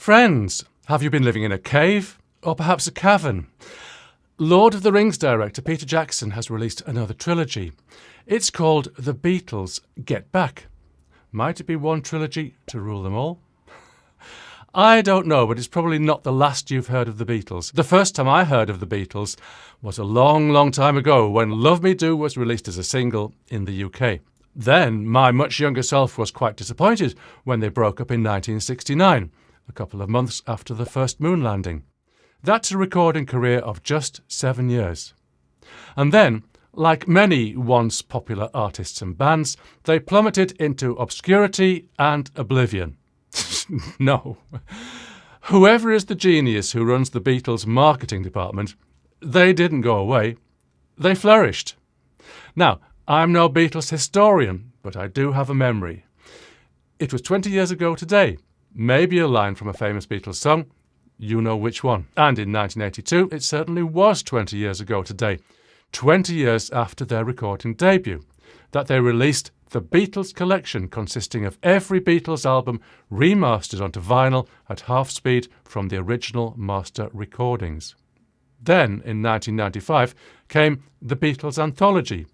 Friends, have you been living in a cave? Or perhaps a cavern? Lord of the Rings director Peter Jackson has released another trilogy. It's called The Beatles Get Back. Might it be one trilogy to rule them all? I don't know, but it's probably not the last you've heard of the Beatles. The first time I heard of the Beatles was a long, long time ago when Love Me Do was released as a single in the UK. Then my much younger self was quite disappointed when they broke up in 1969, a couple of months after the first moon landing. That's a recording career of just 7 years. And then, like many once popular artists and bands, they plummeted into obscurity and oblivion. No. Whoever is the genius who runs the Beatles' marketing department, they didn't go away. They flourished. Now, I'm no Beatles historian, but I do have a memory. It was 20 years ago today. Maybe a line from a famous Beatles song. You know which one. And in 1982, it certainly was 20 years ago today, 20 years after their recording debut, that they released the Beatles collection consisting of every Beatles album remastered onto vinyl at half speed from the original master recordings. Then, in 1995, came the Beatles Anthology,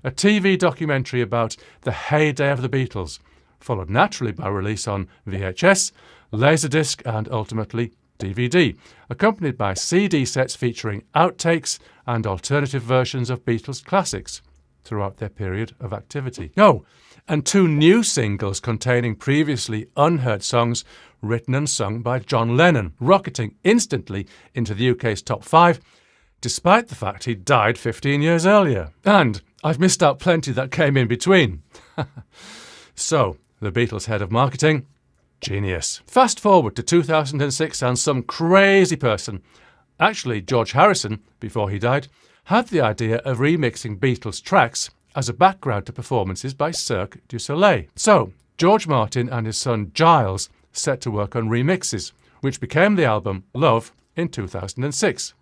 a TV documentary about the heyday of the Beatles, followed naturally by release on VHS, Laserdisc and ultimately DVD, accompanied by CD sets featuring outtakes and alternative versions of Beatles classics throughout their period of activity. Oh, and 2 new singles containing previously unheard songs written and sung by John Lennon, rocketing instantly into the UK's top 5, despite the fact he died 15 years earlier. And I've missed out plenty that came in between. So, the Beatles' head of marketing, genius. Fast forward to 2006 and some crazy person, actually George Harrison, before he died, had the idea of remixing Beatles tracks as a background to performances by Cirque du Soleil. So, George Martin and his son Giles set to work on remixes, which became the album Love in 2006.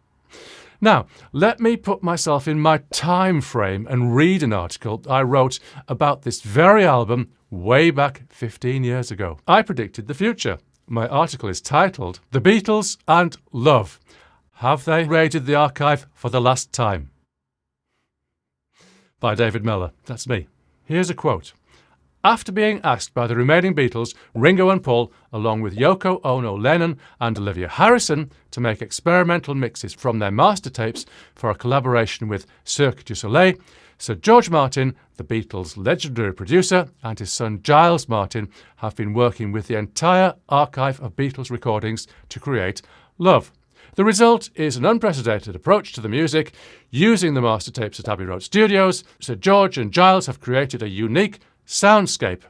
Now, let me put myself in my time frame and read an article I wrote about this very album way back 15 years ago. I predicted the future. My article is titled The Beatles and Love. Have they raided the archive for the last time? By David Mellor. That's me. Here's a quote. After being asked by the remaining Beatles, Ringo and Paul, along with Yoko, Ono, Lennon and Olivia Harrison, to make experimental mixes from their master tapes for a collaboration with Cirque du Soleil, Sir George Martin, the Beatles' legendary producer, and his son Giles Martin have been working with the entire archive of Beatles recordings to create Love. The result is an unprecedented approach to the music. Using the master tapes at Abbey Road Studios, Sir George and Giles have created a unique soundscape.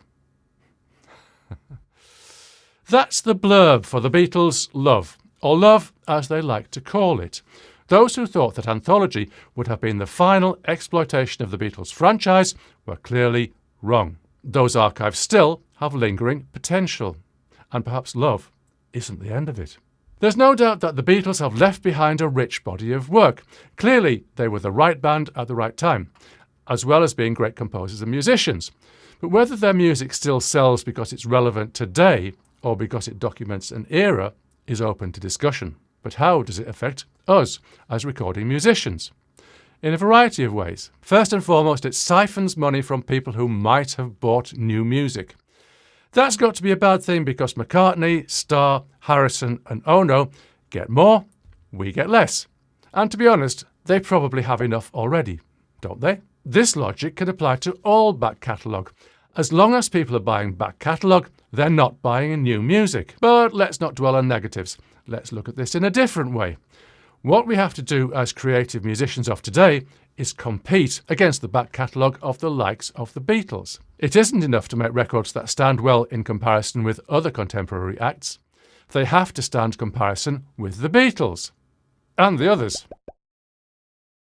That's the blurb for the Beatles' Love, or Love as they like to call it. Those who thought that Anthology would have been the final exploitation of the Beatles franchise were clearly wrong. Those archives still have lingering potential, and perhaps Love isn't the end of it. There's no doubt that the Beatles have left behind a rich body of work. Clearly, they were the right band at the right time, as well as being great composers and musicians. But whether their music still sells because it's relevant today or because it documents an era is open to discussion. But how does it affect us as recording musicians? In a variety of ways. First and foremost, it siphons money from people who might have bought new music. That's got to be a bad thing because McCartney, Starr, Harrison and Ono get more, we get less. And to be honest, they probably have enough already, don't they? This logic can apply to all back catalogue. As long as people are buying back catalogue, they're not buying new music. But let's not dwell on negatives. Let's look at this in a different way. What we have to do as creative musicians of today is compete against the back catalogue of the likes of the Beatles. It isn't enough to make records that stand well in comparison with other contemporary acts. They have to stand comparison with the Beatles and the others.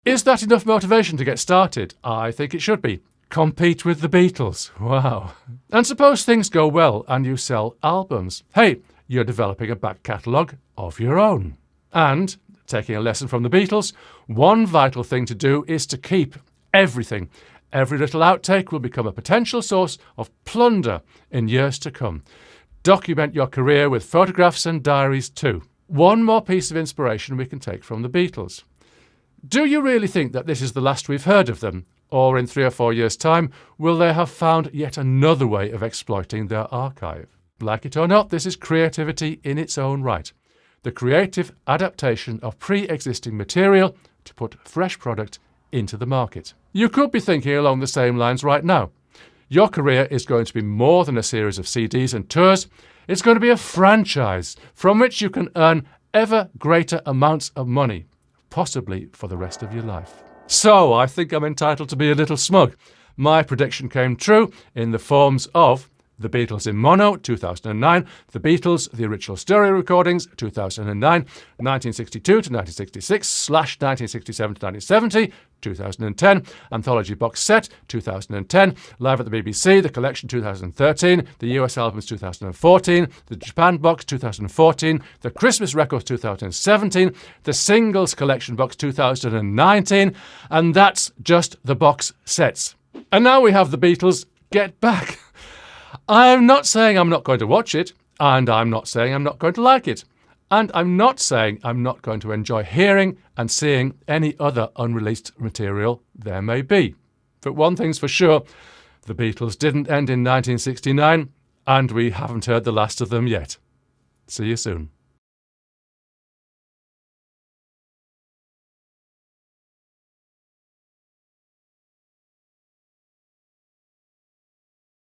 Is that enough motivation to get started? I think it should be. Compete with the Beatles. Wow. And suppose things go well and you sell albums. Hey, you're developing a back catalogue of your own. And, taking a lesson from the Beatles, one vital thing to do is to keep everything. Every little outtake will become a potential source of plunder in years to come. document your career with photographs and diaries too. One more piece of inspiration we can take from the Beatles. Do you really think that this is the last we've heard of them? Or in 3 or 4 years' time, will they have found yet another way of exploiting their archive? Like it or not, this is creativity in its own right. The creative adaptation of pre-existing material to put fresh product into the market. You could be thinking along the same lines right now. Your career is going to be more than a series of CDs and tours. It's going to be a franchise from which you can earn ever greater amounts of money, possibly for the rest of your life. So I think I'm entitled to be a little smug. My prediction came true in the forms of The Beatles in Mono, 2009, The Beatles, the original stereo recordings, 2009, 1962 to 1966, / 1967 to 1970, 2010, Anthology Box Set, 2010, Live at the BBC, The Collection, 2013, the US Albums, 2014, the Japan Box, 2014, the Christmas Records, 2017, the Singles Collection Box, 2019, and that's just the box sets. And now we have The Beatles Get Back. I'm not saying I'm not going to watch it, and I'm not saying I'm not going to like it, and I'm not saying I'm not going to enjoy hearing and seeing any other unreleased material there may be. But one thing's for sure, the Beatles didn't end in 1969, and we haven't heard the last of them yet. See you soon.